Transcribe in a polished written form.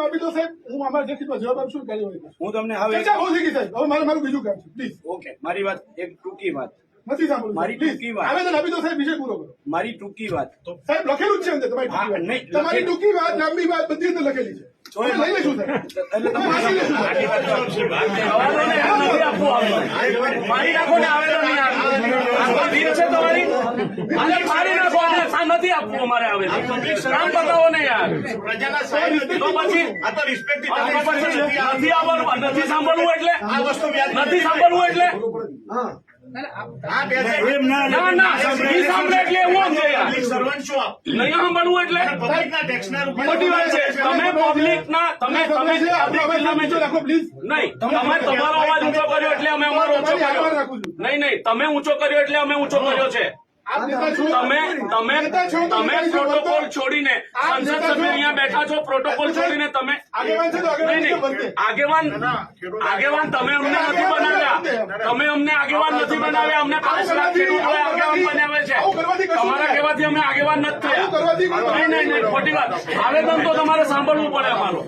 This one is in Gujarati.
આપી દો સાહેબ, હું અમારા જે કીધું જવાબ આપશું કાર્યવાહી. હું તમને હવે ચર્ચા બહુ થઈ ગઈ સાહેબ, હવે મારું બીજું કામ છે પ્લીઝ. ઓકે, મારી વાત એક ટૂંકી વાત, નથી સાંભળવું મારી પ્લીઝ. ટૂંકી વાત. આવેદન આપી દો સાહેબ, વિષય પૂરો કરો. મારી ટૂંકી વાત. સાહેબ લખેલું જ છે અંદર તમારી હા, ટૂંકી નહીં, વાત. તમારી ટૂંકી વાત, લાંબી વાત બધી અંદર લખેલી છે. અમે લઈ લઈશું સાહેબ. એટલે અમે વાંચી લઈશું સાહેબ. આવેદન યાર નથી આપવું આવેદન. મારી નાખો ને આવેદન યાર. આ રીત છે તમારી. આને મારી નાખો, આને નથી આપવું અમારે આવેદન. કામ બતાવો ને યાર. પ્રજાના તો પછી આ તો રિસ્પેક્ટ આ તો પછી નથી આવવાનું, નથી સાંભળવું એટલે આ વસ્તુ નથી સાંભળવું એટલે આ બે ના ના નહીં સાંભળે એટલે એવું સમજે યાર. સર્વન્ટ છો આપ નહીં સાંભળવું એટલે પબ્લિકના ટેક્સના મોટી વાત છે. તમે પબ્લિકના તમે આપણે બીજો રાખો પ્લીઝ. નહીં તમે તમારો અવાજ ઊંચો કર્યો એટલે અમે અમારો ઊંચો આભાર કર્યો. રાખું છું. નહીં તમે ઊંચો કર્યો એટલે અમે ઊંચો કર્યો છે. આપ નેતા છો. તમે નેતા છો, તમે નેતા છો, પ્રોટોકોલ વર્તો. છોડીને આપ સંસદ નેતા છો. સભ્ય અહીંયા બેઠા છો, પ્રોટોકોલ છોડીને તમે આગેવાન છે તો આગેવાન નહીં છે વર્તે. આગેવાન તમે અમને નથી બનાવ્યા. તમે અમને આગેવાન નથી બનાવ્યા. અમને 5 લાખ ખેડૂતોએ આગેવાન બનાવે છે. આવું કરવાથી કશું તમારા નહીં. કહેવાથી અમે આગેવાન નથી આવું કરવાથી કોઈ થયા. નહીં ખોટી વાત. આવેદન તો તમારે સાંભળવું પડે અમારું.